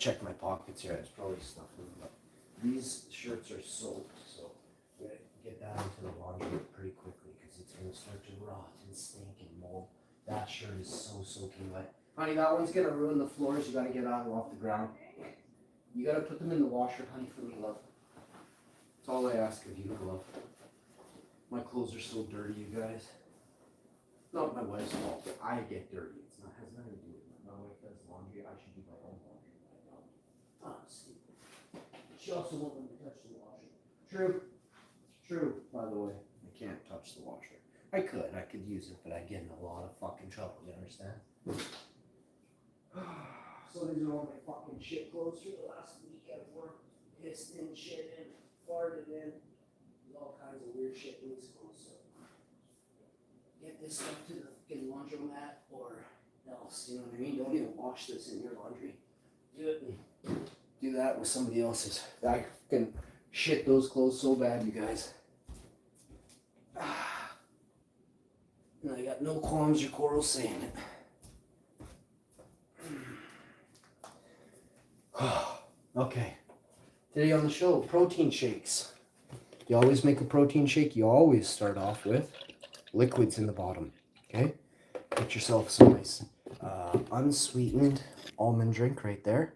check my pockets here. It's probably stuff in them, but these shirts are soaked, so I'm gonna get that into the laundry pretty quickly because it's gonna start to rot and stink and mold. That shirt is so soaking wet. Honey, that one's gonna ruin the floors. You gotta get out off the ground. You gotta put them in the washer, honey, for me, love. That's all I ask of you, love. My clothes are so dirty, you guys. Not my wife's fault, but I get dirty. It's not has nothing to do with me. My wife does laundry. I should do my own laundry. Honestly. She also won't let me touch the washer. True. True, by the way. I can't touch the washer. I could use it, but I get in a lot of fucking trouble, you understand? So these are all my fucking shit clothes for the last week at work. Pissed in, shit in, farted in. All kinds of weird shit in these clothes. So get this stuff to the fucking laundromat or else, you know what I mean? Don't even wash this in your laundry. Do it and do that with somebody else's. I can shit those clothes so bad, you guys. And I got no qualms or quarrels saying it. Okay. Today on the show, protein shakes. You always make a protein shake, you always start off with liquids in the bottom. Okay? Get yourself some nice unsweetened almond drink right there.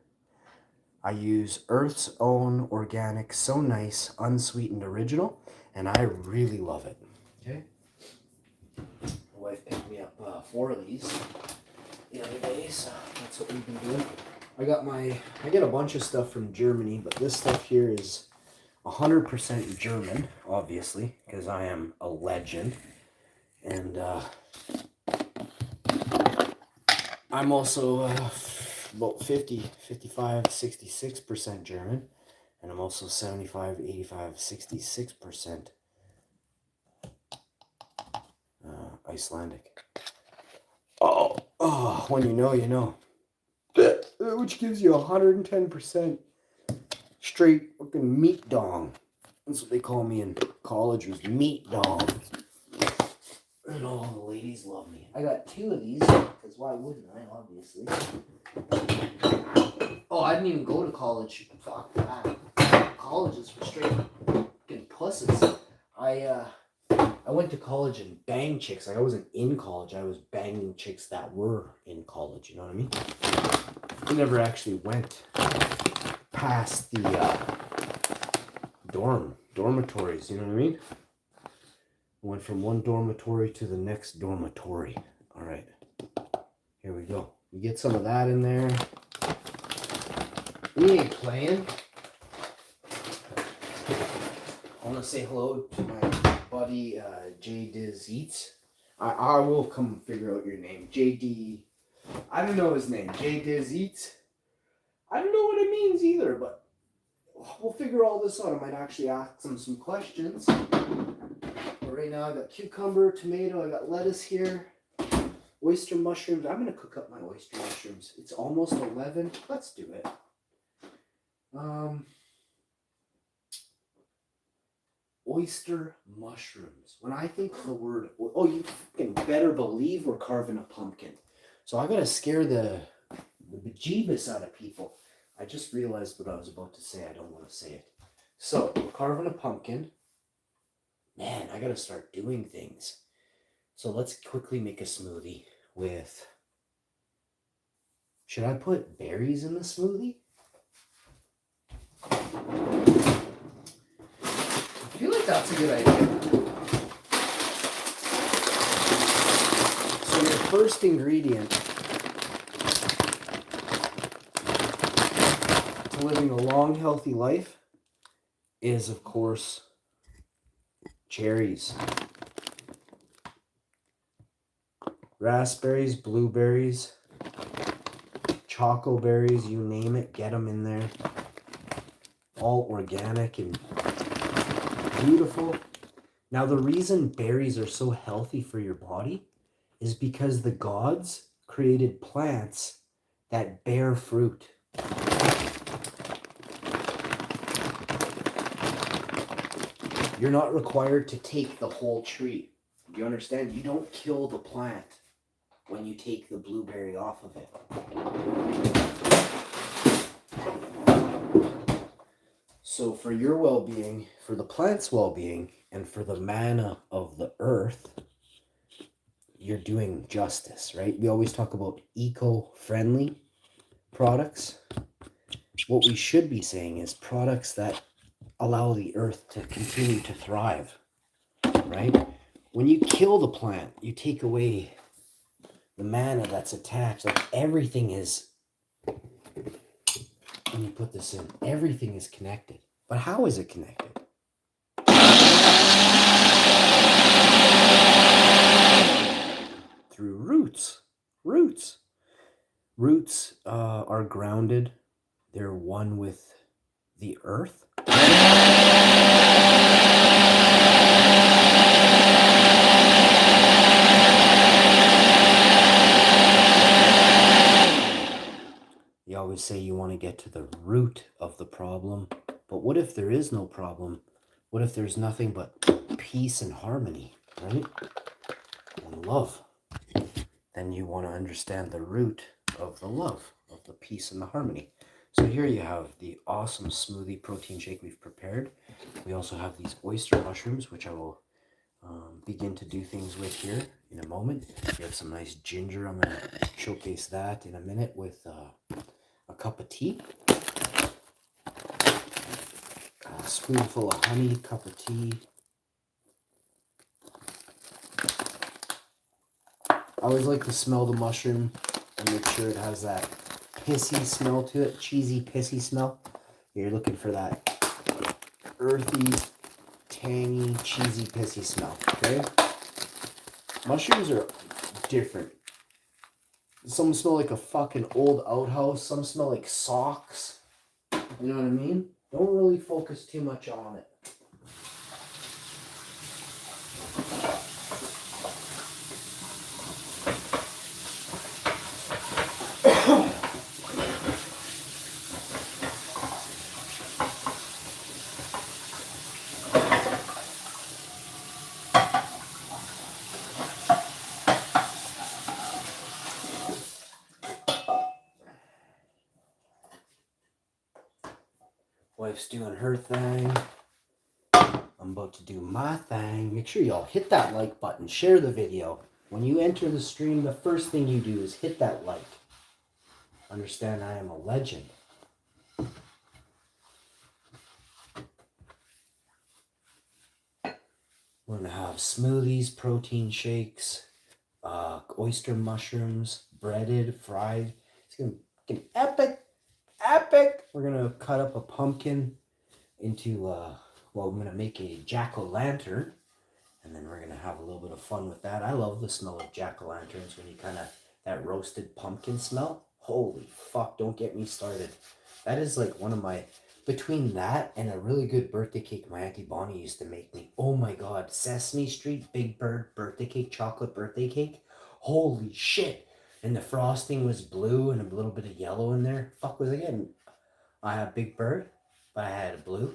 I use Earth's Own Organic So Nice Unsweetened Original, and I really love it. Okay? My wife picked me up 4 of these the other day, so that's what we've been doing. I get a bunch of stuff from Germany, but this stuff here is 100% German, obviously, because I am a legend. And I'm also about 50, 55, 66% German. And I'm also 75, 85, 66% Icelandic. Oh, when you know, you know. Which gives you 110% straight fucking meat dong. That's what they call me in college, was meat dong. And all the ladies love me. I got 2 of these, because why wouldn't I, obviously. Oh, I didn't even go to college. Fuck that. College is for straight fucking pussies. I went to college and banged chicks. Like, I wasn't in college. I was banging chicks that were in college. You know what I mean? I never actually went past the dormitories. You know what I mean? I went from one dormitory to the next dormitory. All right. Here we go. You get some of that in there. We ain't playing. I want to say hello to my buddy J Diz Eats. I will come figure out your name. JD. I don't know his name. J Diz Eats. I don't know what it means either, but we'll figure all this out. I might actually ask him some questions. But right now I got cucumber, tomato, I got lettuce here, oyster mushrooms. I'm going to cook up my oyster mushrooms. It's almost 11. Let's do it. Oyster mushrooms. When I think of the word, oh, you fucking better believe we're carving a pumpkin. So I gotta scare the bejeebus out of people. I just realized what I was about to say. I don't want to say it. So we're carving a pumpkin. Man, I gotta start doing things. So let's quickly make a smoothie with. Should I put berries in the smoothie? I feel like that's a good idea. So your first ingredient to living a long, healthy life is, of course, cherries. Raspberries, blueberries, choco berries, you name it, get them in there. All organic and beautiful. Now, the reason berries are so healthy for your body is because the gods created plants that bear fruit. You're not required to take the whole tree. Do you understand? You don't kill the plant when you take the blueberry off of it. So for your well-being, for the plant's well-being, and for the mana of the earth, you're doing justice, right? We always talk about eco-friendly products. What we should be saying is products that allow the earth to continue to thrive, right? When you kill the plant, you take away the mana that's attached. Like everything is, when you put this in, everything is connected. But how is it connected? Through roots. Roots are grounded. They're one with the earth. You always say you want to get to the root of the problem, but what if there is no problem? What if there's nothing but peace and harmony, right? And love. Then you want to understand the root of the love, of the peace and the harmony. So here you have the awesome smoothie protein shake we've prepared. We also have these oyster mushrooms, which I will begin to do things with here in a moment. We have some nice ginger. I'm going to showcase that in a minute with a cup of tea. A spoonful of honey, cup of tea. I always like to smell the mushroom and make sure it has that pissy smell to it, cheesy, pissy smell. You're looking for that earthy, tangy, cheesy, pissy smell, okay? Mushrooms are different. Some smell like a fucking old outhouse. Some smell like socks. You know what I mean? Don't really focus too much on it. Wife's doing her thing. I'm about to do my thing. Make sure y'all hit that like button. Share the video. When you enter the stream, the first thing you do is hit that like. Understand I am a legend. We're going to have smoothies, protein shakes, oyster mushrooms, breaded, fried. It's going to be epic. We're going to cut up a pumpkin into, well, I'm going to make a jack-o'-lantern. And then we're going to have a little bit of fun with that. I love the smell of jack-o'-lanterns when you kind of, that roasted pumpkin smell. Holy fuck, don't get me started. That is like one of my, between that and a really good birthday cake my Auntie Bonnie used to make me. Oh my God, Sesame Street Big Bird birthday cake, chocolate birthday cake. Holy shit. And the frosting was blue and a little bit of yellow in there. Fuck was I getting? I had Big Bird, but I had a blue.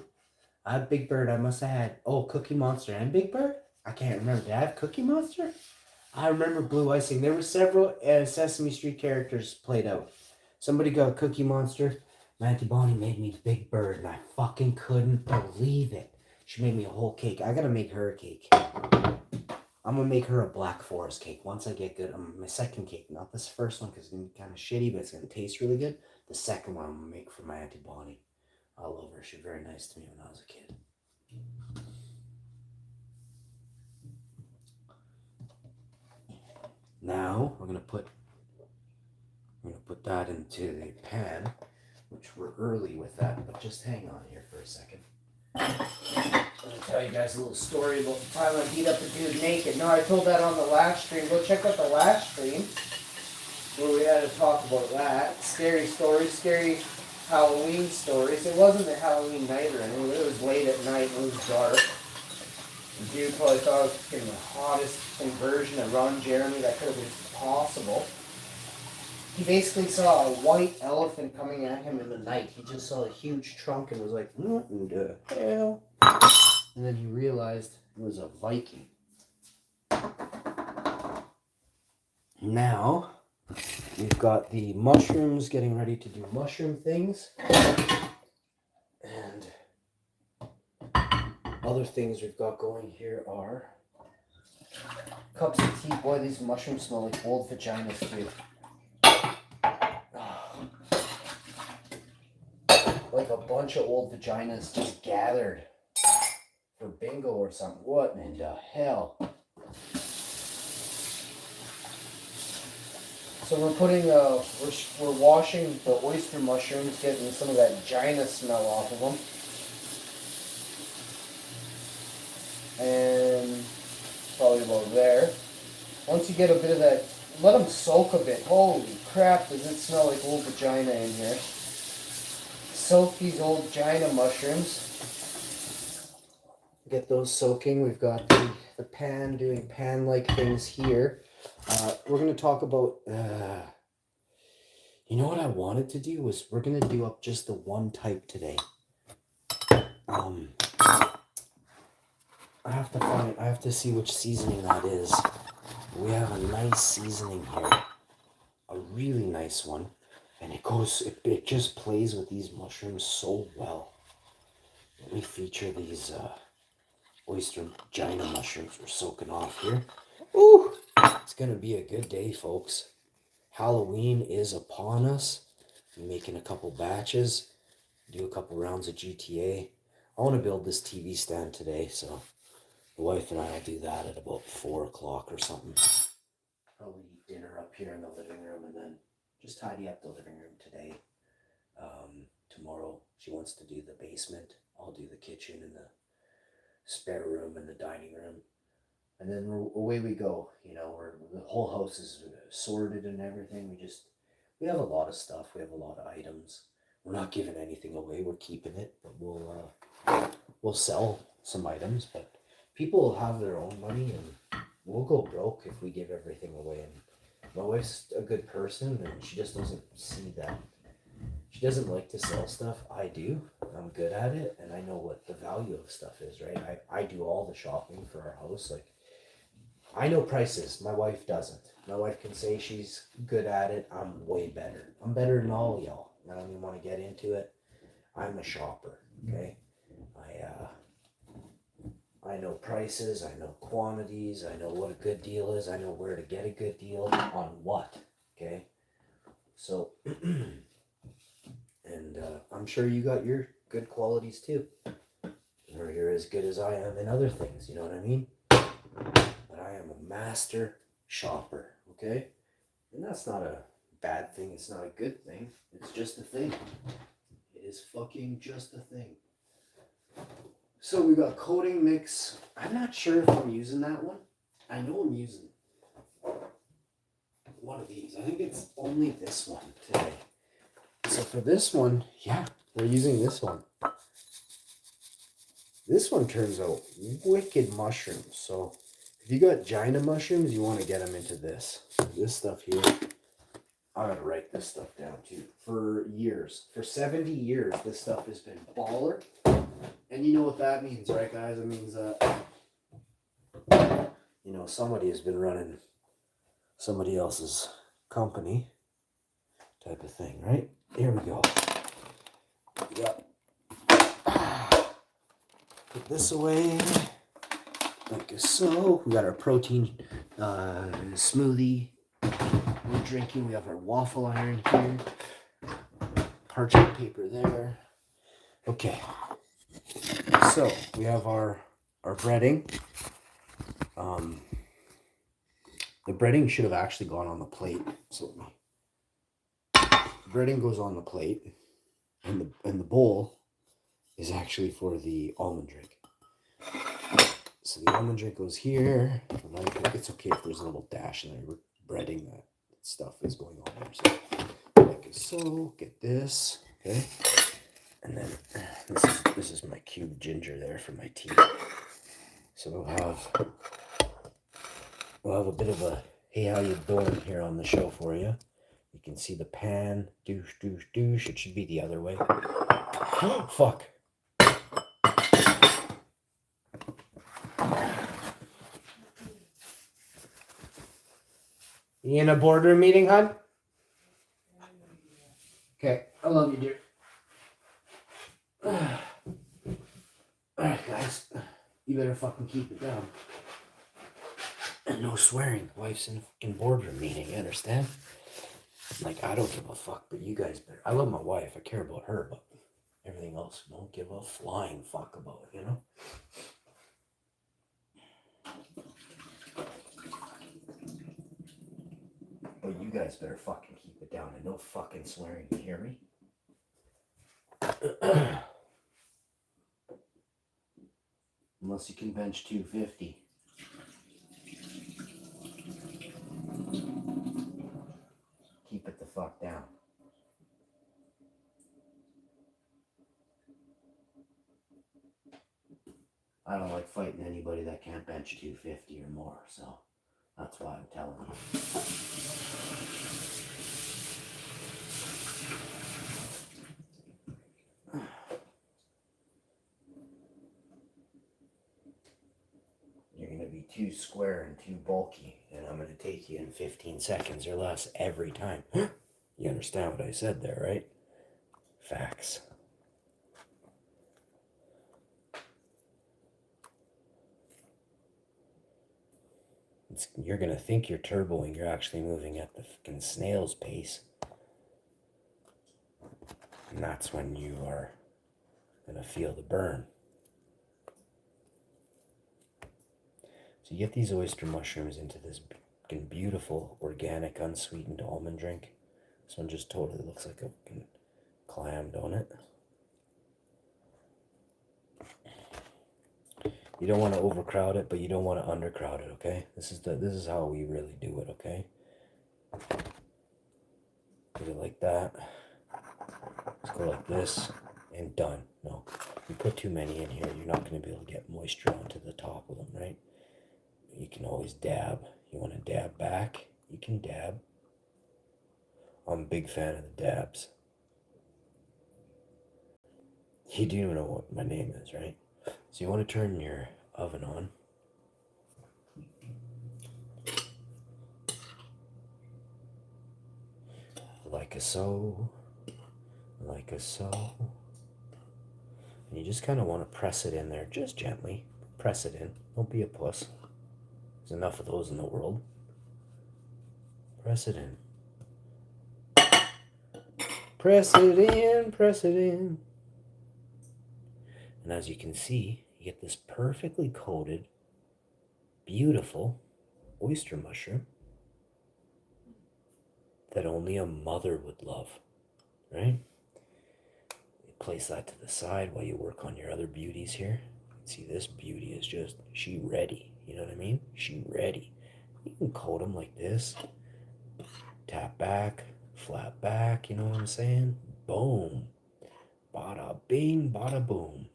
I had Big Bird, I must have had, Cookie Monster and Big Bird? I can't remember. Did I have Cookie Monster? I remember Blue Icing. There were several Sesame Street characters played out. Somebody got Cookie Monster. My Auntie Bonnie made me Big Bird, and I fucking couldn't believe it. She made me a whole cake. I gotta make her a cake. I'm gonna make her a Black Forest cake once I get good. My second cake, not this first one because it's gonna be kind of shitty, but it's gonna taste really good. The second one I'm gonna make for my Auntie Bonnie. I love her. She was very nice to me when I was a kid. Now we're gonna put that into the pan, which we're early with that, but just hang on here for a second. I'm gonna tell you guys a little story about the time I beat up a dude naked. No, I told that on the last stream. Go check out the last stream where we had to talk about that. Scary stories, scary Halloween stories. It wasn't a Halloween night or anything. It was late at night. It was dark. The dude probably thought I was fucking the hottest version of Ron Jeremy that could have been possible. He basically saw a white elephant coming at him in the night. He just saw a huge trunk and was like, what in the hell? And then he realized it was a Viking. Now, we've got the mushrooms getting ready to do mushroom things. And Other things we've got going here are cups of tea. Boy, these mushrooms smell like old vaginas too. Like a bunch of old vaginas just gathered for bingo or something. What in the hell? So we're putting, we're washing the oyster mushrooms, getting some of that gina smell off of them. And probably about there. Once you get a bit of that, let them soak a bit. Holy crap, does it smell like old vagina in here. Soak these old vagina mushrooms. Get those soaking. We've got the pan doing pan-like things here. We're going to talk about, you know what I wanted to do was we're going to do up just the one type today. I have to see which seasoning that is. We have a nice seasoning here. A really nice one. And it just plays with these mushrooms so well. Let me feature these oyster vagina mushrooms we're soaking off here. Ooh, it's going to be a good day, folks. Halloween is upon us. I'm making a couple batches. Do a couple rounds of GTA. I want to build this TV stand today, so the wife and I will do that at about 4 o'clock or something. Probably eat dinner up here in the living room and then just tidy up the living room today. Tomorrow she wants to do the basement. I'll do the kitchen and the spare room and the dining room. And then away we go. You know, the whole house is sorted and everything. We have a lot of stuff. We have a lot of items. We're not giving anything away. We're keeping it, but we'll sell some items. But people will have their own money, and we'll go broke if we give everything away. And my wife's a good person, and she just doesn't see that. She doesn't like to sell stuff. I do. I'm good at it, and I know what the value of stuff is, right? I do all the shopping for our house. Like, I know prices. My wife doesn't. My wife can say she's good at it. I'm way better. I'm better than all y'all. I don't even want to get into it. I'm a shopper, okay? I know prices. I know quantities. I know what a good deal is. I know where to get a good deal on what, okay? So, and I'm sure you got your good qualities too. Or you're as good as I am in other things, you know what I mean? But I am a master shopper, okay? And that's not a bad thing. It's not a good thing. It's just a thing. It is fucking just a thing. So we got coating mix. I'm not sure if I'm using that one. I know I'm using one of these. I think it's only this one today. So for this one, yeah, we're using this one. This one turns out wicked mushrooms. So if you got gina mushrooms, you want to get them into this. This stuff here. I gotta write this stuff down too. For years, for 70 years, this stuff has been baller. And you know what that means, right, guys? It means you know, somebody has been running somebody else's company type of thing, right? Here we go. We got put this away like so. We got our protein smoothie we're drinking. We have our waffle iron here, parchment paper there. Okay, so we have our breading. The breading should have actually gone on the plate. So breading goes on the plate, and the bowl is actually for the almond drink. So the almond drink goes here. It's okay if there's a little dash in there. We're breading that stuff is going on there. So like so, get this, okay, and then this is my cubed ginger there for my tea. So we'll have a bit of a hey how you doing here on the show for you. You can see the pan, douche, douche, douche. It should be the other way. Oh, fuck. You in a boardroom meeting, hon? Okay, I love you, dear. Alright, guys. you better fucking keep it down. And no swearing. Wife's in a fucking boardroom meeting, you understand? Like, I don't give a fuck, but you guys better. I love my wife, I care about her, but everything else, don't give a flying fuck about, you know? But you guys better fucking keep it down and no fucking swearing, you hear me? Unless you can bench 250. Keep it the fuck down. I don't like fighting anybody that can't bench 250 or more, so that's why I'm telling you. You're going to be too square and too bulky, and I'm going to take you in 15 seconds or less every time. You understand what I said there, right? Facts. You're going to think you're turboing, you're actually moving at the fucking snail's pace. And that's when you are going to feel the burn. So you get these oyster mushrooms into this fucking beautiful, organic, unsweetened almond drink. This one just totally looks like a fucking clam, don't it? You don't want to overcrowd it, but you don't want to undercrowd it, okay? This is how we really do it, okay? Put it like that. Let's go like this, and done. No, you put too many in here, you're not going to be able to get moisture onto the top of them, right? You can always dab. You want to dab back? You can dab. I'm a big fan of the dabs. You do know what my name is, right? So you want to turn your oven on. Like a so. Like a so. And you just kind of want to press it in there, just gently. Press it in. Don't be a puss. There's enough of those in the world. Press it in. Press it in, press it in. And as you can see, you get this perfectly coated, beautiful oyster mushroom that only a mother would love, right? You place that to the side while you work on your other beauties here. See, this beauty is just, she ready, you know what I mean? She ready. You can coat them like this. Tap back, flat back, you know what I'm saying? Boom. Bada bing, bada boom.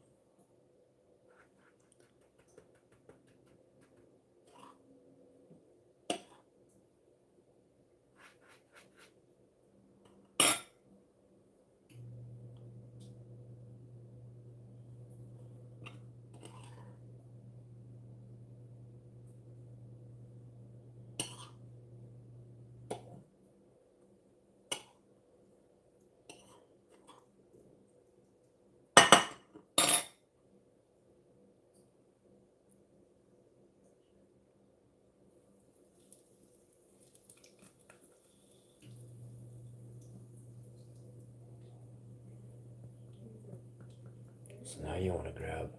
So now you want to grab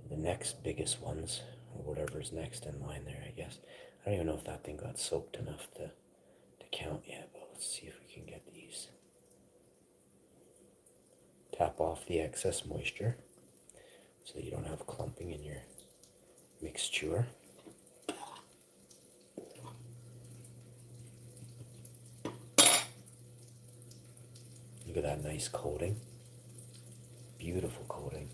the next biggest ones, or whatever's next in line there, I guess. I don't even know if that thing got soaked enough to count yet, but let's see if we can get these. Tap off the excess moisture so that you don't have clumping in your mixture. Look at that nice coating. Beautiful coating.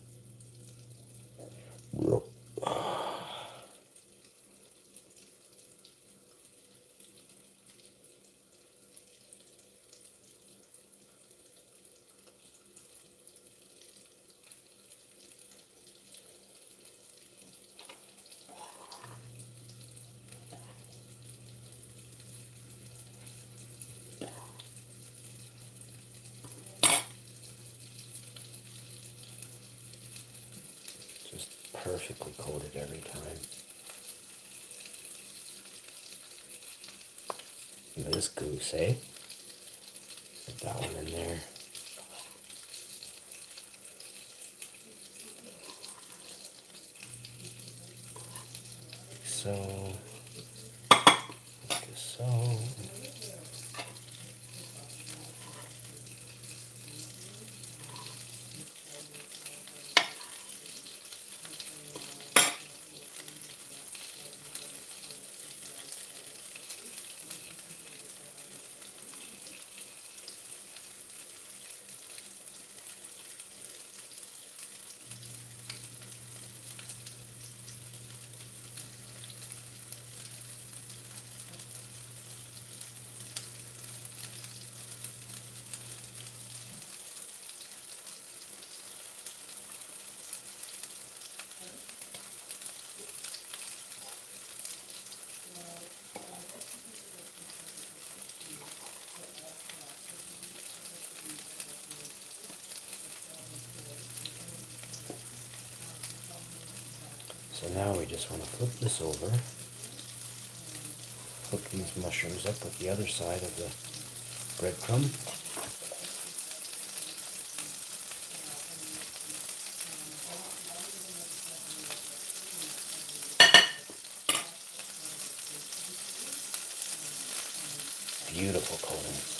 perfectly coated every time. This goose, eh? Put that one in there. So, like so. So now we just want to flip this over, hook these mushrooms up with the other side of the breadcrumb. Beautiful coating.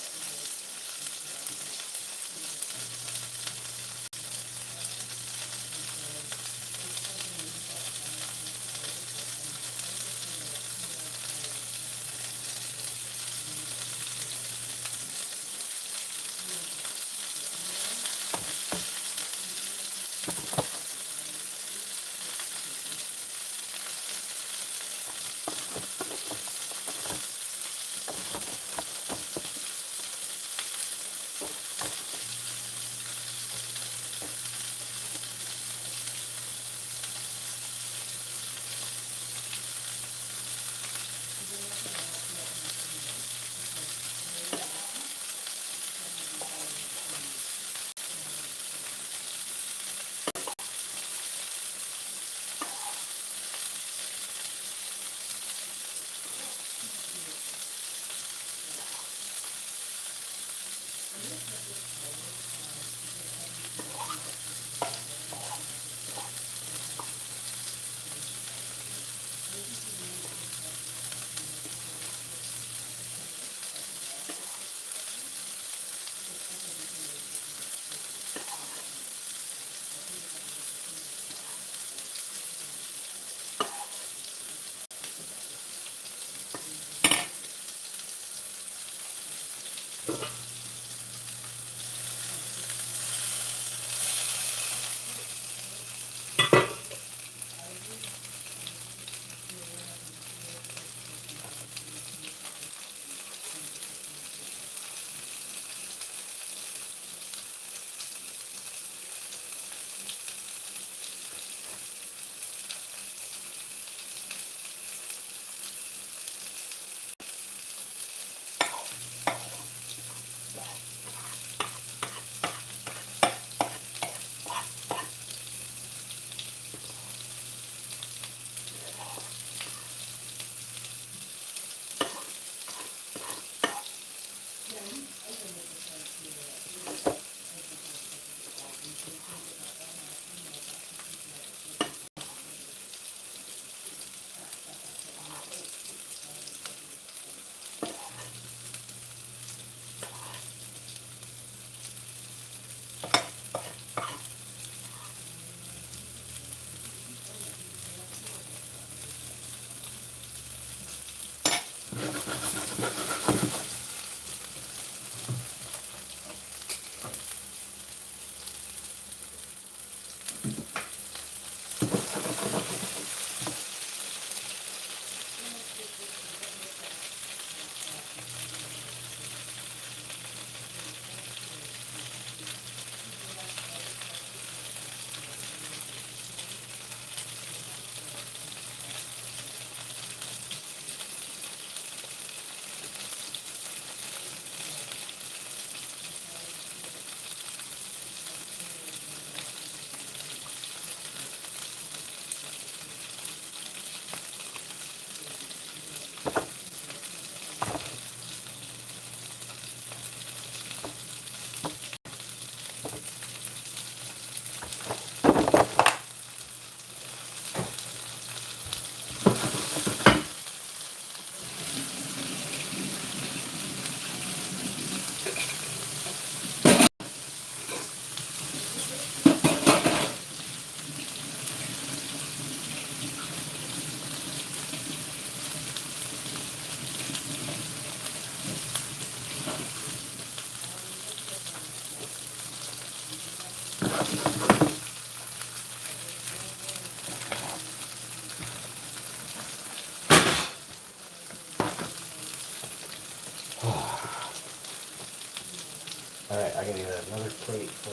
gotta get another plate for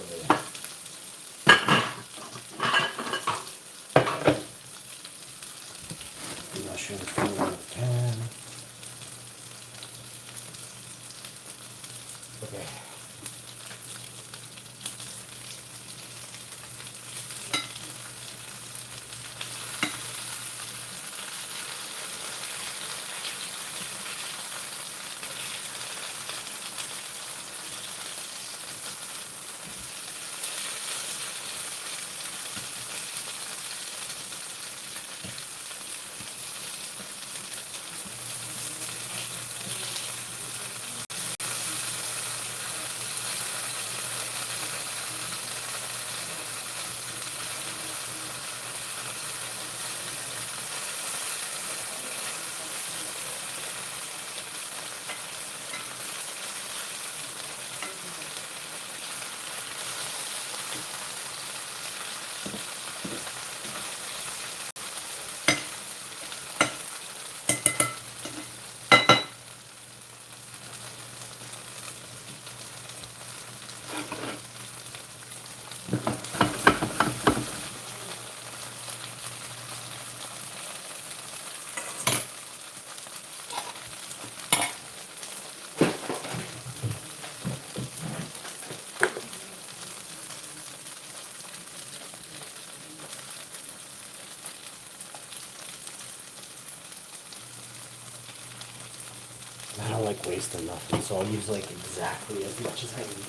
the mushrooms coming out of the pan. Okay. I don't like wasting nothing, so I'll use like exactly as much as I need.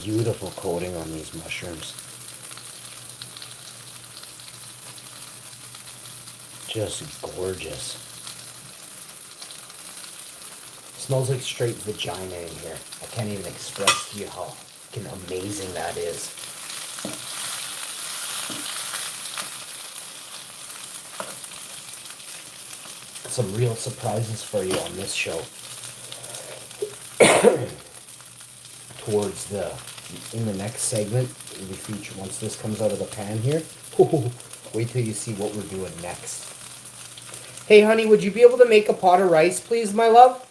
Beautiful coating on these mushrooms. Just gorgeous. Smells like straight vagina in here. I can't even express to you how fucking amazing that is. Some real surprises for you on this show. Towards in the next segment, we feature, once this comes out of the pan here, wait till you see what we're doing next. Hey honey, would you be able to make a pot of rice, please, my love?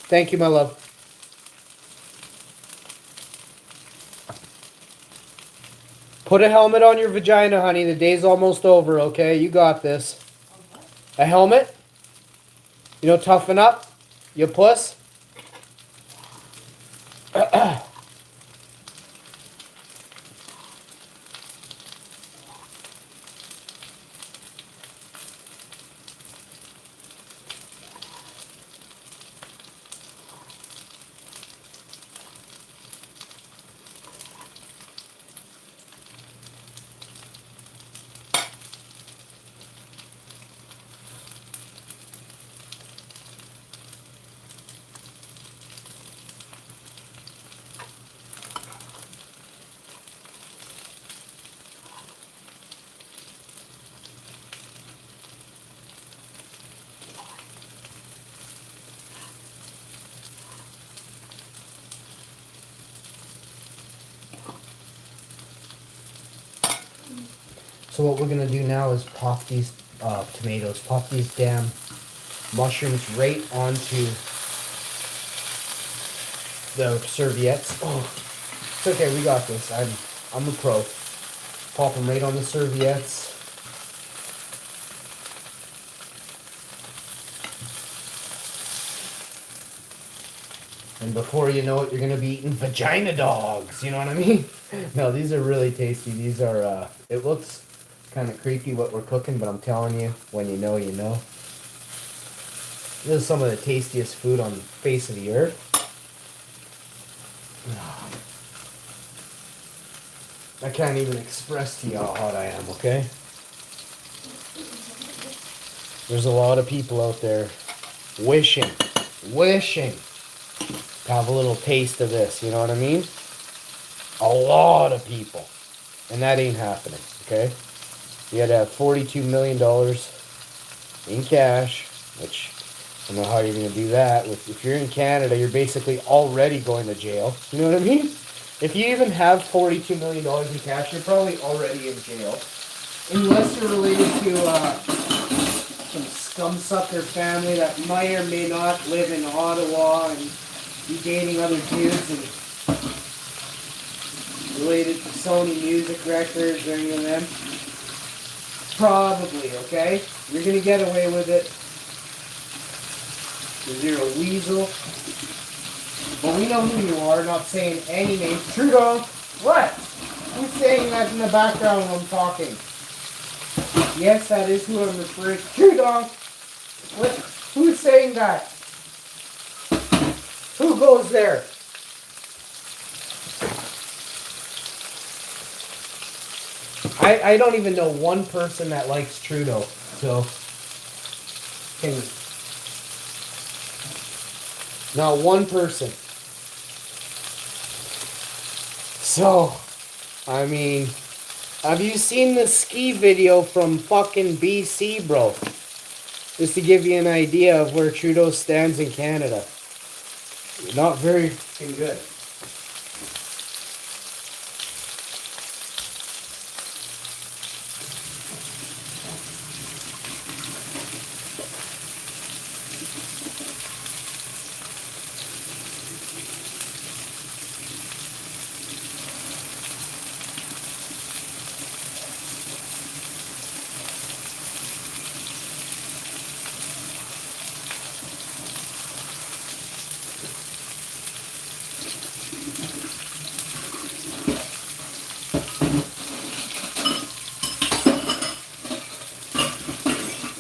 Thank you, my love. Put a helmet on your vagina, honey. The day's almost over, okay? You got this. A helmet? You know, toughen up. You puss. So what we're going to do now is pop these tomatoes, pop these damn mushrooms right onto the serviettes. Oh, it's okay, we got this. I'm a pro. Pop them right on the serviettes. And before you know it, you're gonna be eating vagina dogs. You know what I mean? No, these are really tasty. These are. It looks kind of creepy what we're cooking, but I'm telling you, when you know, you know. This is some of the tastiest food on the face of the earth. I can't even express to you how hot I am. Okay. There's a lot of people out there wishing to have a little taste of this. You know what I mean? A lot of people. And that ain't happening, okay? You gotta have $42 million in cash, which I don't know how you're gonna do that. If you're in Canada, you're basically already going to jail. You know what I mean? If you even have $42 million in cash, you're probably already in jail. Unless you're related to some scumsucker family that may or may not live in Ottawa and be dating other dudes and related to Sony Music Records or any of them. Probably, okay? You're gonna get away with it. Because you're a weasel. But we know who you are, not saying any names. Trudeau, what? Who's saying that in the background when I'm talking? Yes, that is who I'm referring to. Trudeau! What? Who's saying that? Who goes there? I don't even know one person that likes Trudeau, so can not one person. So, I mean, have you seen the ski video from fucking BC, bro? Just to give you an idea of where Trudeau stands in Canada. Not very good.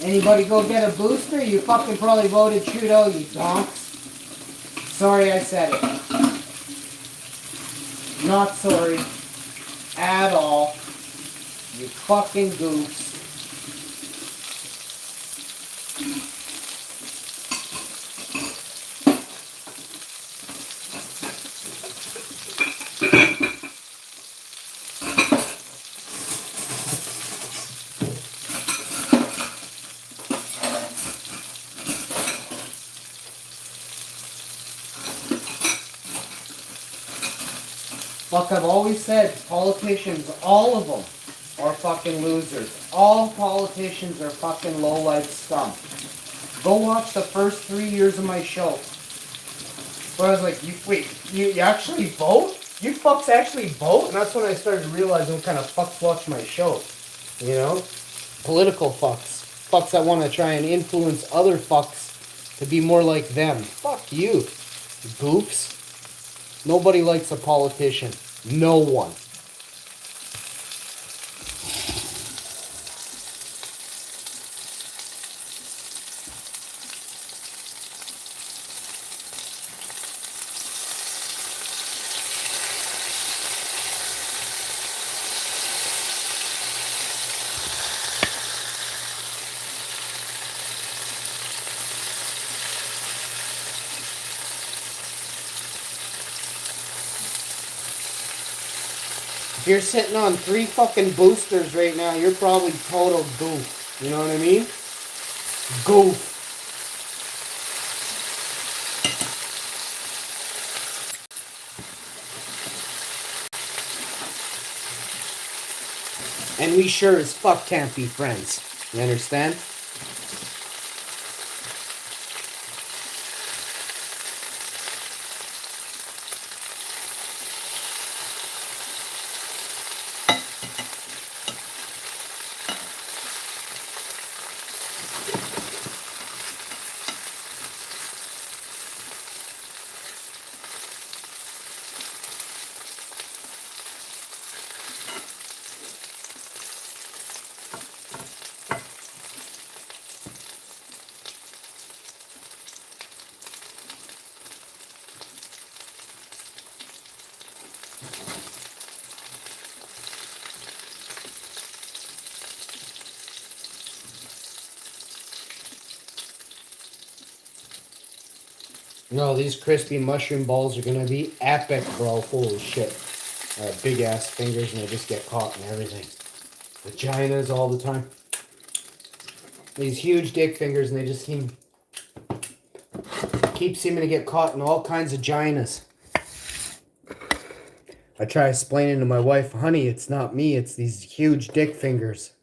Anybody go get a booster? You fucking probably voted Trudeau, you donks. Sorry I said it. Not sorry. At all. You fucking goofs. Fuck, I've always said politicians, all of them, are fucking losers. All politicians are fucking low-life scum. Go watch the first 3 years of my show. Where I was like, you actually vote? You fucks actually vote? And that's when I started realizing what kind of fucks watch my show. You know? Political fucks. Fucks that want to try and influence other fucks to be more like them. Fuck you, goofs. Nobody likes a politician. No one. If you're sitting on 3 fucking boosters right now, you're probably total goof. You know what I mean? Goof. And we sure as fuck can't be friends. You understand? No, these crispy mushroom balls are gonna be epic, bro. Holy shit. Big ass fingers and they just get caught and everything. Vaginas all the time. These huge dick fingers and they just keep seeming to get caught in all kinds of vaginas. I try explaining to my wife, honey, it's not me, it's these huge dick fingers.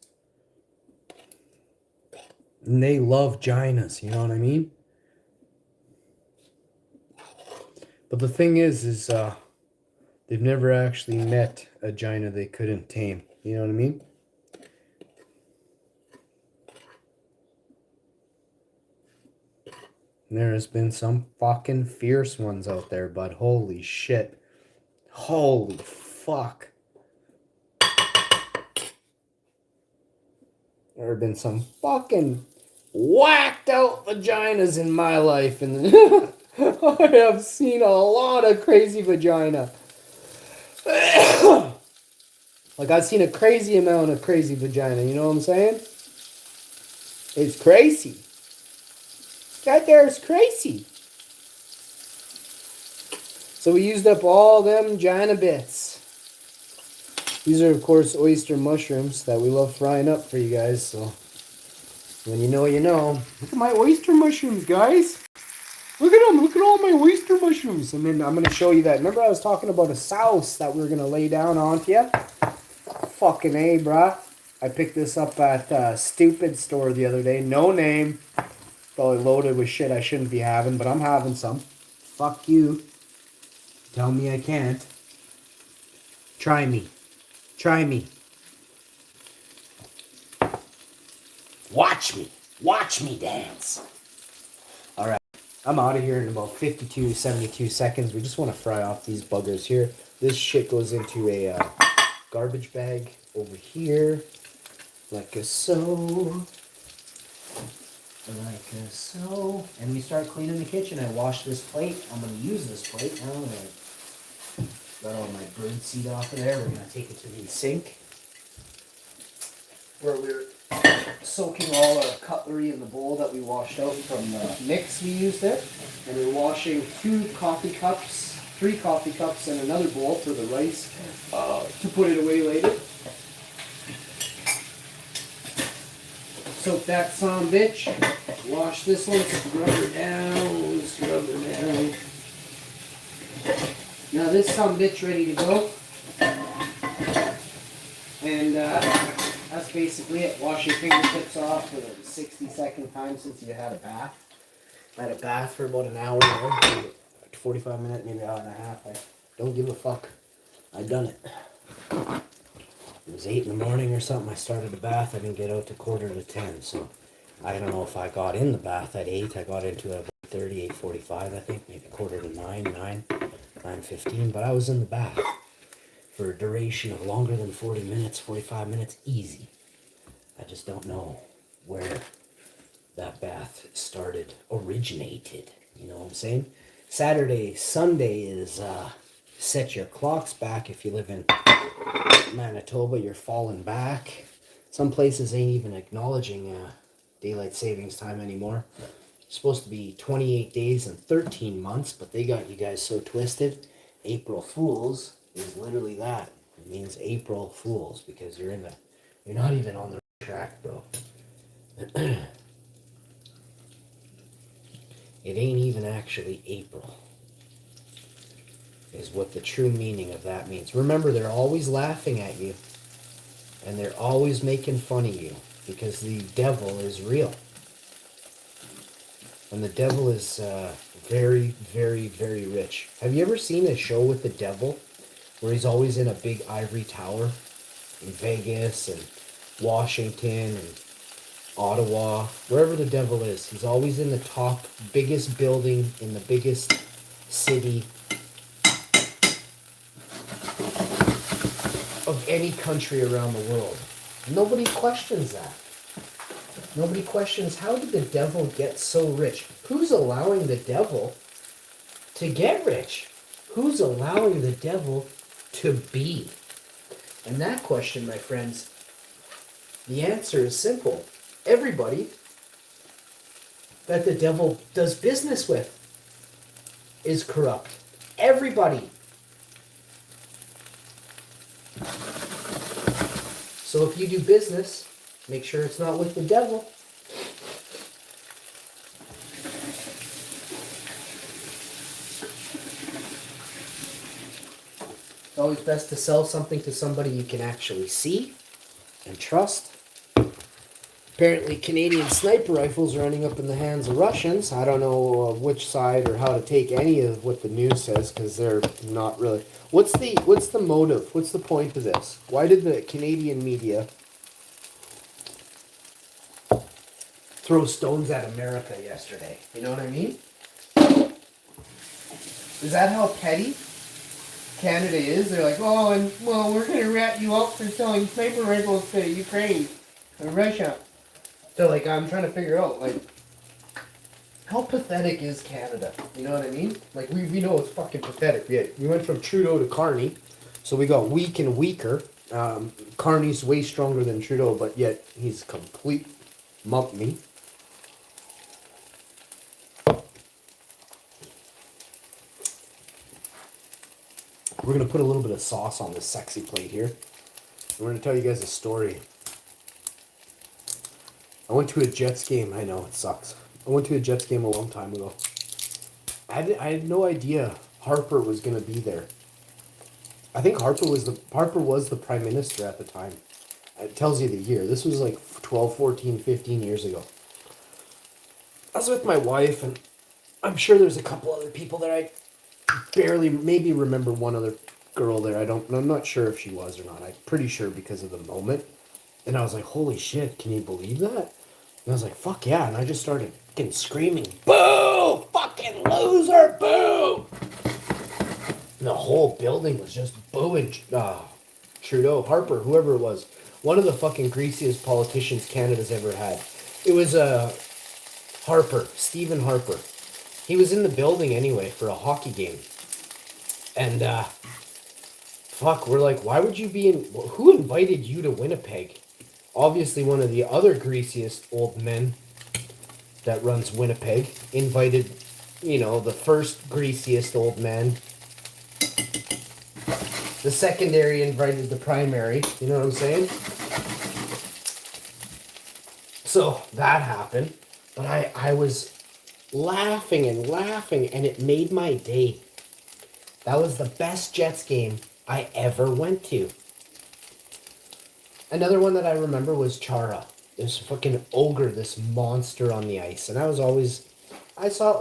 And they love vaginas, you know what I mean? But the thing is they've never actually met a vagina they couldn't tame. You know what I mean? And there has been some fucking fierce ones out there, but holy shit. Holy fuck. There have been some fucking whacked out vaginas in my life, and I have seen a lot of crazy vagina. Like, I've seen a crazy amount of crazy vagina, you know what I'm saying? It's crazy. That there is crazy. So we used up all them vagina bits. These are, of course, oyster mushrooms that we love frying up for you guys, so when you know, you know. Look at my oyster mushrooms, guys. Look at them. Look at all my oyster mushrooms. And then I'm going to show you that. Remember I was talking about a sauce that we were going to lay down onto you? Fucking A, bruh. I picked this up at Stupid Store the other day. No name. Probably loaded with shit I shouldn't be having, but I'm having some. Fuck you. Tell me I can't. Try me. Try me. Watch me. Watch me dance. Alright. I'm out of here in about 52, 72 seconds. We just want to fry off these buggers here. This shit goes into a garbage bag over here. Like so. Like so. And we start cleaning the kitchen. I wash this plate. I'm going to use this plate now. I'm going to got all my bird seed off of there. We're going to take it to the sink where we're soaking all our cutlery in the bowl that we washed out from the mix we used there. And we're washing 3 coffee cups in another bowl for the rice to put it away later. Soak that son of a bitch. Wash this one, scrub her down, scrub her down. Now this son of a bitch ready to go. And that's basically it. Wash your fingertips off for the 62nd time since you had a bath. I had a bath for about an hour now, 45 minutes, maybe an hour and a half. I don't give a fuck. I done it. It was 8 in the morning or something. I started the bath. I didn't get out to 9:45, so I don't know if I got in the bath at 8. I got into it about 8:45, I think, maybe 9:45, 9:15. But I was in the bath for a duration of longer than 40 minutes, 45 minutes, easy. I just don't know where that bath originated. You know what I'm saying? Saturday, Sunday is set your clocks back if you live in Manitoba, you're falling back. Some places ain't even acknowledging daylight savings time anymore. It's supposed to be 28 days and 13 months, but they got you guys so twisted. April Fools is literally that. It means April Fools because you're not even on the track, bro. It ain't even actually April. Is what the true meaning of that means. Remember, they're always laughing at you. And they're always making fun of you. Because the devil is real. And the devil is very, very, very rich. Have you ever seen a show with the devil? Where he's always in a big ivory tower. In Vegas and Washington and Ottawa. Wherever the devil is. He's always in the top, biggest building in the biggest city of any country around the world. Nobody questions that. Nobody questions, how did the devil get so rich? Who's allowing the devil to get rich? Who's allowing the devil to be? And that question, my friends, the answer is simple. Everybody that the devil does business with. is corrupt. Everybody. So if you do business, make sure it's not with the devil. It's always best to sell something to somebody you can actually see and trust. Apparently, Canadian sniper rifles are ending up in the hands of Russians. I don't know which side or how to take any of what the news says because they're not really. What's the motive? What's the point of this? Why did the Canadian media throw stones at America yesterday? You know what I mean? Is that how petty Canada is? They're like, oh, and well, we're gonna rat you out for selling sniper rifles to Ukraine or Russia. So, like, I'm trying to figure out, like, how pathetic is Canada? You know what I mean? Like, we know it's fucking pathetic. We went from Trudeau to Carney, so we got weak and weaker. Carney's way stronger than Trudeau, but yet he's complete mump me. We're going to put a little bit of sauce on this sexy plate here. We're going to tell you guys a story. I went to a Jets game. I know, it sucks. I went to a Jets game a long time ago. I had no idea Harper was going to be there. I think Harper was the prime minister at the time. It tells you the year. This was like 12, 14, 15 years ago. I was with my wife, and I'm sure there's a couple other people there. I barely, maybe remember one other girl there. I'm not sure if she was or not. I'm pretty sure because of the moment. And I was like, holy shit, can you believe that? And I was like, fuck yeah. And I just started fucking screaming, boo! Fucking loser, boo! And the whole building was just booing Trudeau, Harper, whoever it was. One of the fucking greasiest politicians Canada's ever had. It was Harper, Stephen Harper. He was in the building anyway for a hockey game. And, we're like, why would you be in... Who invited you to Winnipeg? Obviously, one of the other greasiest old men that runs Winnipeg invited, the first greasiest old man. The secondary invited the primary. You know what I'm saying? So, that happened. But I was laughing, and it made my day. That was the best Jets game I ever went to. Another one that I remember was Chara. This fucking ogre, this monster on the ice. And I saw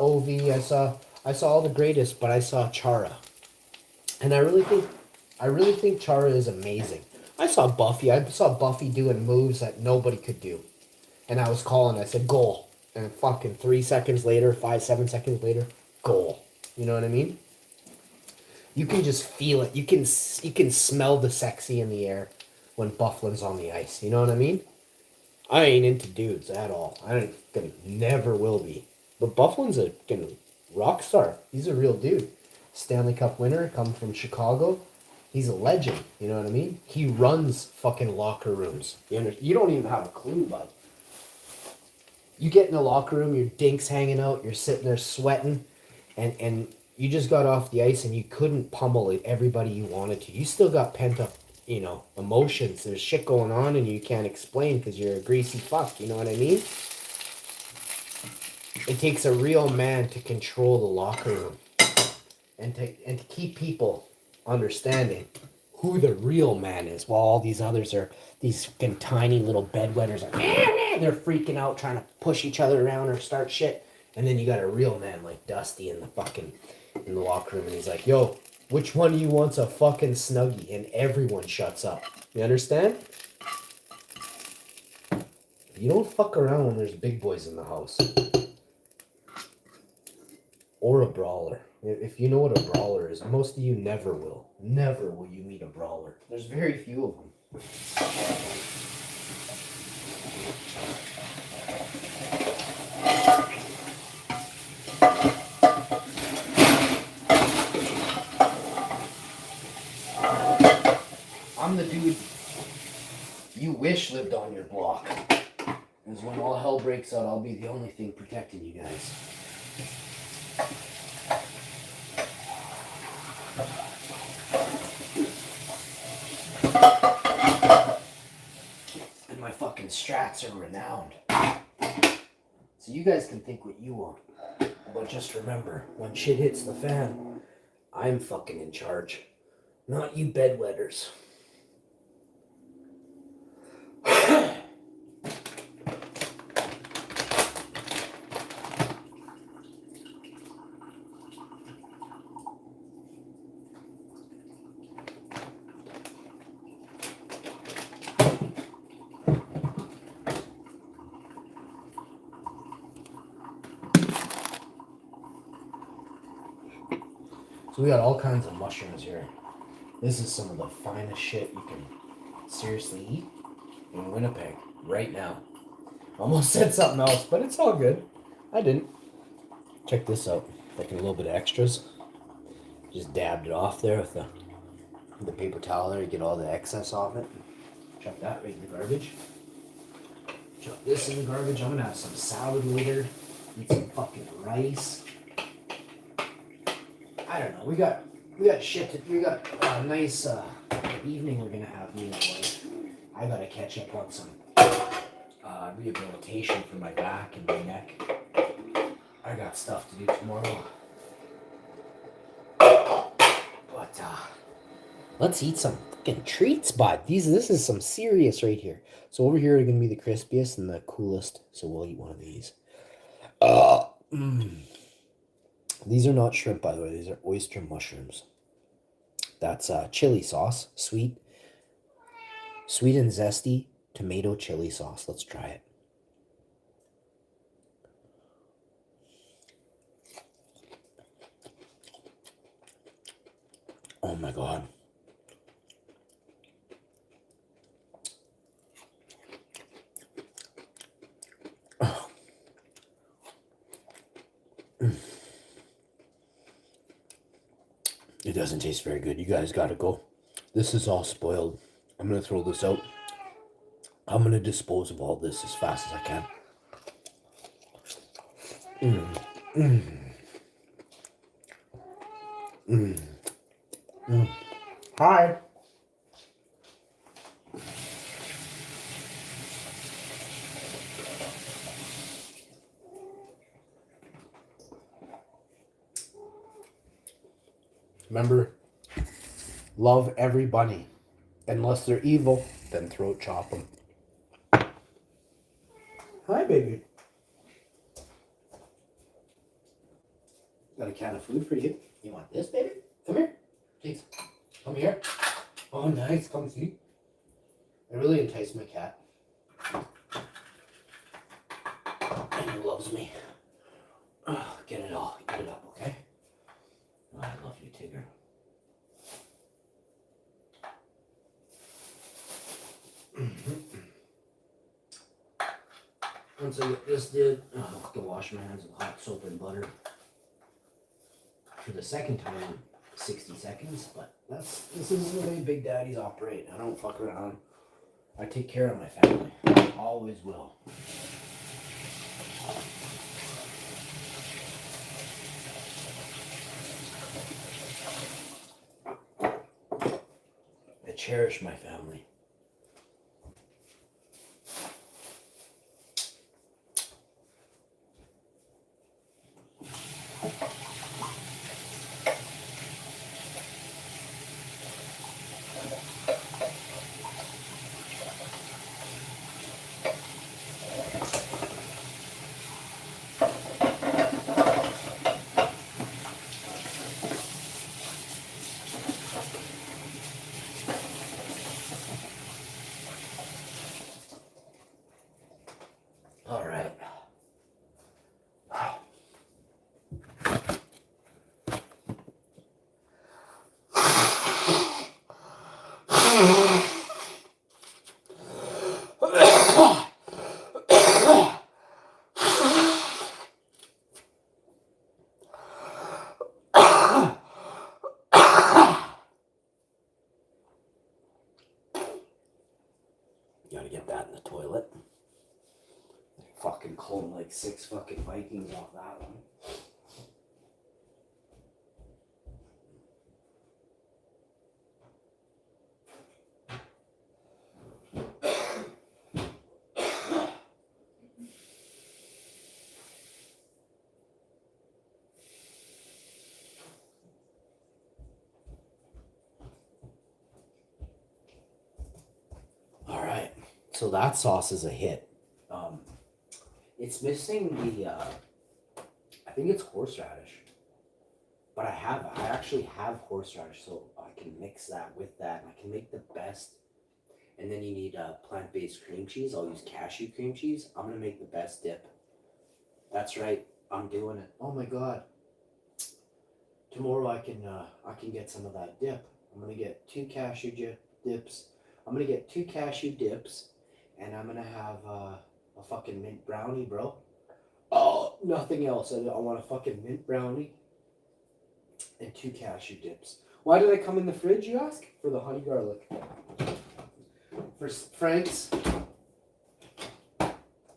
Ovi, I saw all the greatest, but I saw Chara. And I really think Chara is amazing. I saw Buffy doing moves that nobody could do. And I was calling, I said, goal. And fucking 3 seconds later, 7 seconds later, goal. You know what I mean? You can just feel it. You can smell the sexy in the air when Byfuglien's on the ice. You know what I mean? I ain't into dudes at all. Never will be. But Byfuglien's a fucking rock star. He's a real dude. Stanley Cup winner, come from Chicago. He's a legend. You know what I mean? He runs fucking locker rooms. You don't even have a clue, bud. You get in the locker room, your dink's hanging out, you're sitting there sweating, and you just got off the ice and you couldn't pummel everybody you wanted to. You still got pent up, emotions. There's shit going on and you can't explain because you're a greasy fuck. You know what I mean? It takes a real man to control the locker room and to keep people understanding who the real man is, while all these others are these fucking tiny little bedwetters. They're freaking out, trying to push each other around or start shit. And then you got a real man like Dusty in the locker room, and he's like, yo, which one of you wants a fucking Snuggie? And everyone shuts up. You understand? You don't fuck around when there's big boys in the house. Or a brawler. If you know what a brawler is, most of you never will. Never will you meet a brawler. There's very few of them. I'm the dude you wish lived on your block. Because when all hell breaks out, I'll be the only thing protecting you guys. rats are renowned. So you guys can think what you want. But just remember, when shit hits the fan, I'm fucking in charge. Not you bedwetters. So we got all kinds of mushrooms here. This is some of the finest shit you can seriously eat in Winnipeg right now. Almost said something else, but it's all good. I didn't. Check this out. Like a little bit of extras. Just dabbed it off there with the paper towel there to get all the excess off it. Chuck that right in the garbage. Chuck this in the garbage. I'm gonna have some salad later. Eat some fucking rice. I don't know. We got shit. We got a nice evening we're gonna have, me and my wife. I gotta catch up on some rehabilitation for my back and my neck. I got stuff to do tomorrow. But let's eat some fucking treats, bud. This is some serious right here. So over here are gonna be the crispiest and the coolest. So we'll eat one of these. These are not shrimp, by the way. These are oyster mushrooms. That's chili sauce, sweet and zesty tomato chili sauce. Let's try it. Oh my God. It doesn't taste very good. You guys gotta go. This is all spoiled. I'm gonna throw this out. I'm gonna dispose of all this as fast as I can. Hi. Remember, love every bunny. Unless they're evil, then throat chop them. Hi, baby. Got a can of food for you. You want this, baby? Come here. Please. Come here. Oh, nice. Come see. I really entice my cat. And he loves me. Oh, get it all. Get it up, okay? Oh, I love you, Tigger. Once I get this did, I have to wash my hands with hot soap and butter for the second time in 60 seconds, but this is the way Big Daddies operate. I don't fuck around. I take care of my family. I always will. I cherish my family. All right. Gotta get that in the toilet. Fucking clone like 6 fucking Vikings off that one. So that sauce is a hit. It's missing the, I think it's horseradish. But I actually have horseradish, so I can mix that with that. And I can make the best. And then you need plant-based cream cheese. I'll use cashew cream cheese. I'm going to make the best dip. That's right. I'm doing it. Oh my God. Tomorrow I can get some of that dip. I'm going to get 2 cashew dips. I'm going to get 2 cashew dips. And I'm going to have a fucking mint brownie, bro. Oh, nothing else. I want a fucking mint brownie and 2 cashew dips. Why did I come in the fridge, you ask? For the honey garlic. For Frank's.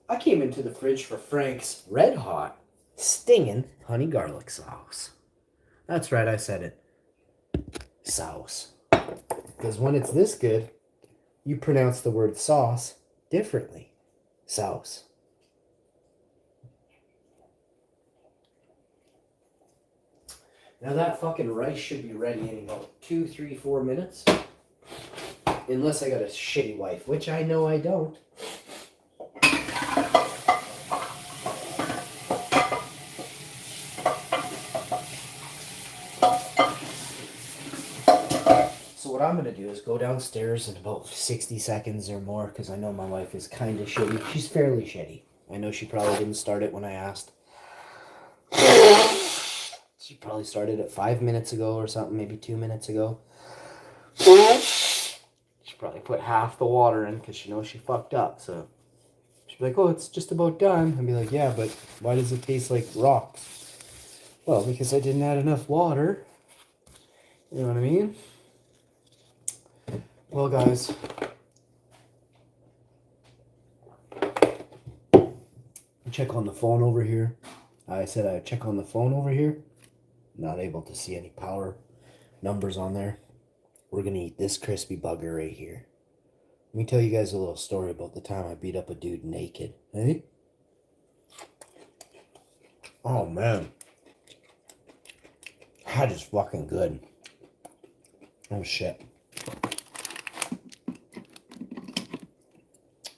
I came into the fridge for Frank's red hot, stinging honey garlic sauce. That's right, I said it. Sauce. Because when it's this good, you pronounce the word sauce differently. Sauce. Now that fucking rice should be ready in about 2, 3, 4 minutes. Unless I got a shitty wife, which I know I don't. So what I'm going to do is go downstairs in about 60 seconds or more, because I know my wife is kind of shitty. She's fairly shitty. I know she probably didn't start it when I asked. She probably started it 5 minutes ago or something, maybe 2 minutes ago. She probably put half the water in because she knows she fucked up. So she'd be like, oh, it's just about done. I'd be like, yeah, but why does it taste like rocks? Well, because I didn't add enough water. You know what I mean? Well, guys. Check on the phone over here. I said I'd check on the phone over here. Not able to see any power numbers on there. We're going to eat this crispy bugger right here. Let me tell you guys a little story about the time I beat up a dude naked. Eh? Oh, man. That is fucking good. Oh, shit.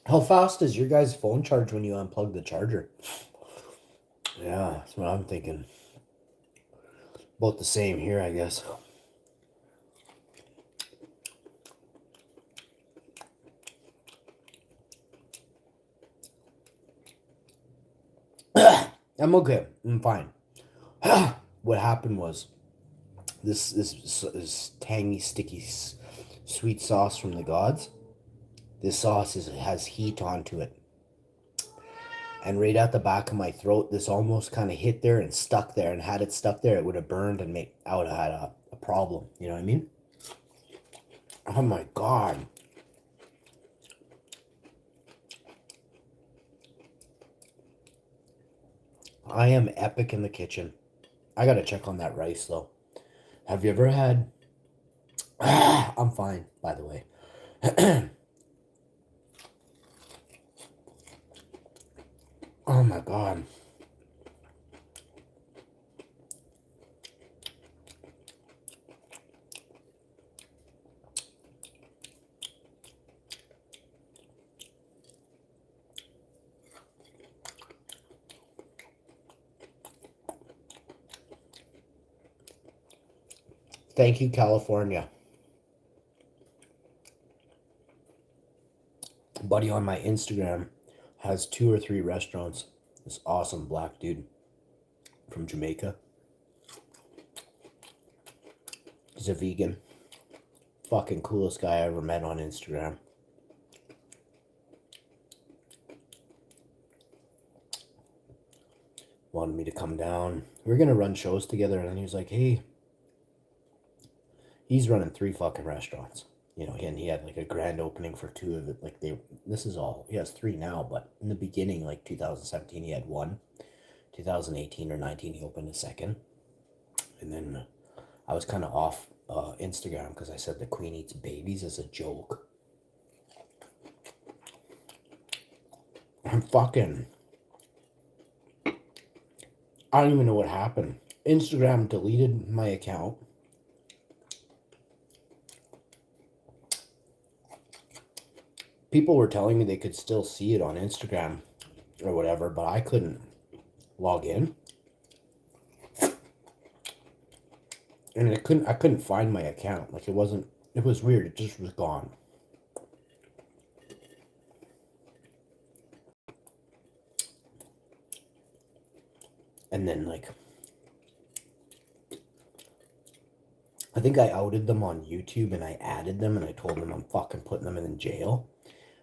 How fast does your guys' phone charge when you unplug the charger? Yeah, that's what I'm thinking. About the same here, I guess. I'm okay. I'm fine. What happened was this tangy, sticky, sweet sauce from the gods. This sauce has heat onto it. And right at the back of my throat, this almost kind of hit there and stuck there. And had it stuck there, it would have burned and I would have had a problem. You know what I mean? Oh my God. I am epic in the kitchen. I gotta check on that rice though. Have you ever had... I'm fine, by the way. Oh my God. Thank you, California. A buddy on my Instagram has 2 or 3 restaurants. This awesome black dude from Jamaica. He's a vegan. Fucking coolest guy I ever met on Instagram. Wanted me to come down. We were gonna run shows together, and then he was like, hey, he's running 3 fucking restaurants. You know, and he had like a grand opening for 2 of it. Like he has 3 now, but in the beginning, like 2017, he had 1. 2018 or 19, he opened a second. And then I was kind of off Instagram because I said the Queen eats babies as a joke. I'm fucking... I don't even know what happened. Instagram deleted my account. people were telling me they could still see it on Instagram or whatever, but I couldn't log in. And I couldn't find my account. Like, it was weird. It just was gone. And then, like, I think I outed them on YouTube and I added them and I told them I'm fucking putting them in jail.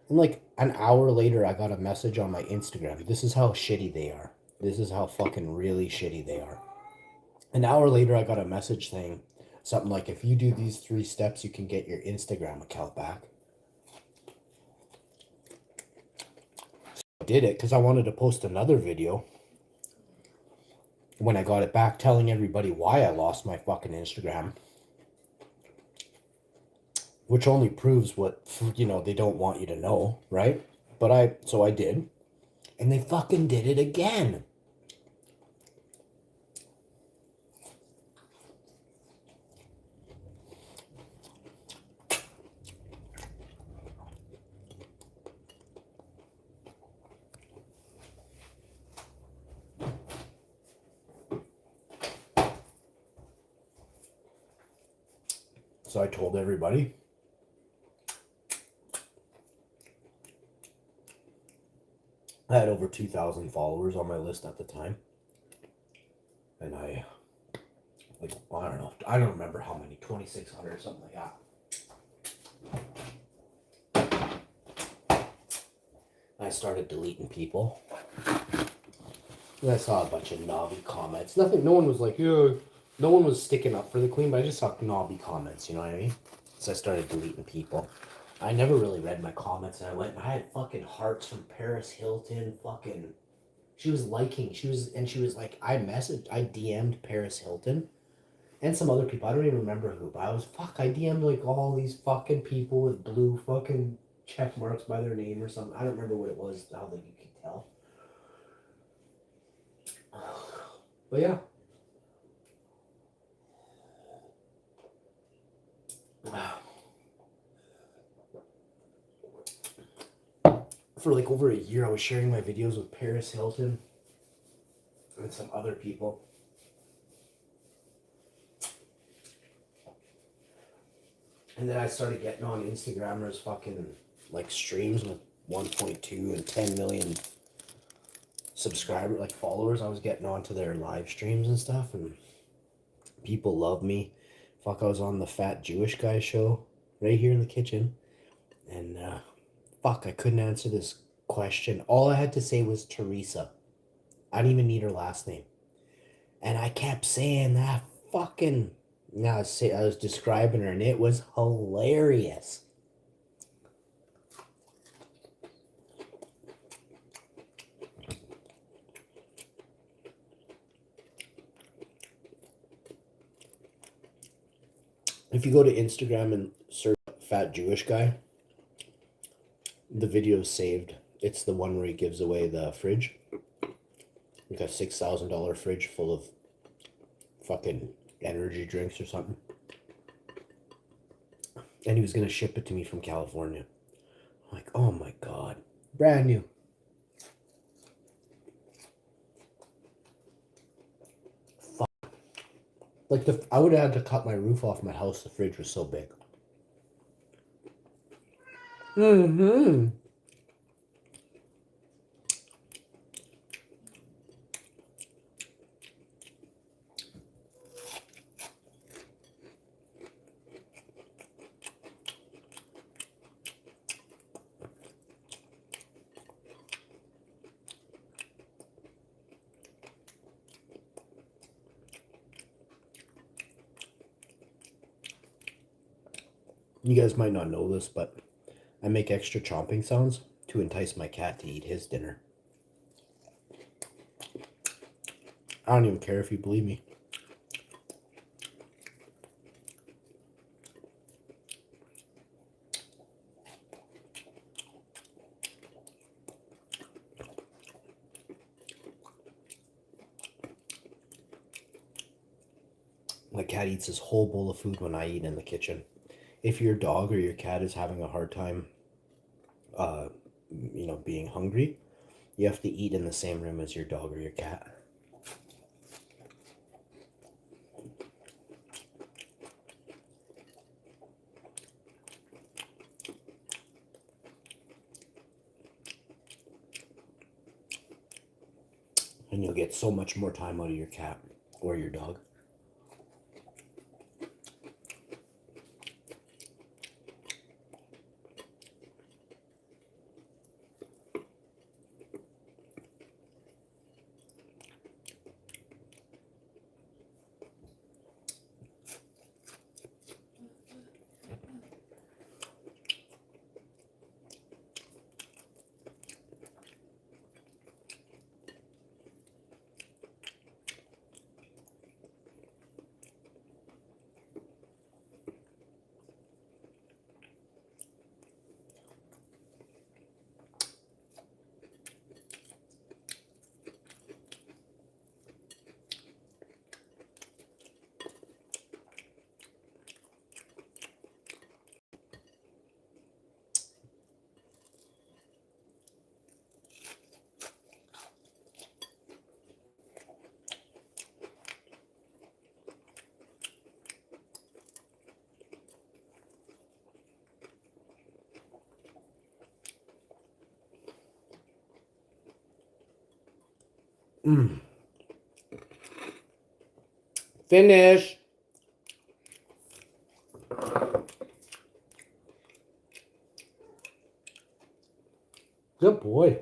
And like an hour later, I got a message on my Instagram. This is how shitty they are. This is how fucking really shitty they are. An hour later, I got a message saying something like, if you do these 3 steps, you can get your Instagram account back. So I did it because I wanted to post another video when I got it back telling everybody why I lost my fucking Instagram. Which only proves what, they don't want you to know, right? So I did. And they fucking did it again. So I told everybody. I had over 2,000 followers on my list at the time. And I don't know. I don't remember how many, 2,600 or something like that. I started deleting people. And I saw a bunch of knobby comments. No one was like, yeah, no one was sticking up for the queen, but I just saw knobby comments, you know what I mean? So I started deleting people. I never really read my comments, and I had fucking hearts from Paris Hilton, she was like, I DM'd Paris Hilton, and some other people, I don't even remember who, but I DM'd like all these fucking people with blue fucking check marks by their name or something. I don't remember what it was, how you could tell. But yeah. For like over a year, I was sharing my videos with Paris Hilton and some other people. And then I started getting on Instagrammers fucking like streams with 1.2 and 10 million subscribers, like followers. I was getting onto their live streams and stuff, and people love me. Fuck, I was on the Fat Jewish Guy show right here in the kitchen, and fuck, I couldn't answer this question. All I had to say was Teresa. I didn't even need her last name. And I kept saying that fucking... Now I was describing her, and it was hilarious. If you go to Instagram and search Fat Jewish Guy, the video's saved. It's the one where he gives away the fridge. Like a $6,000 fridge full of fucking energy drinks or something. And he was going to ship it to me from California. I'm like, oh my God. Brand new. Fuck. Like, I would have had to cut my roof off my house. The fridge was so big. Mm-hmm. You guys might not know this, but I make extra chomping sounds to entice my cat to eat his dinner. I don't even care if you believe me. My cat eats his whole bowl of food when I eat in the kitchen. If your dog or your cat is having a hard time being hungry, you have to eat in the same room as your dog or your cat. And you'll get so much more time out of your cat or your dog. Finish. Good boy.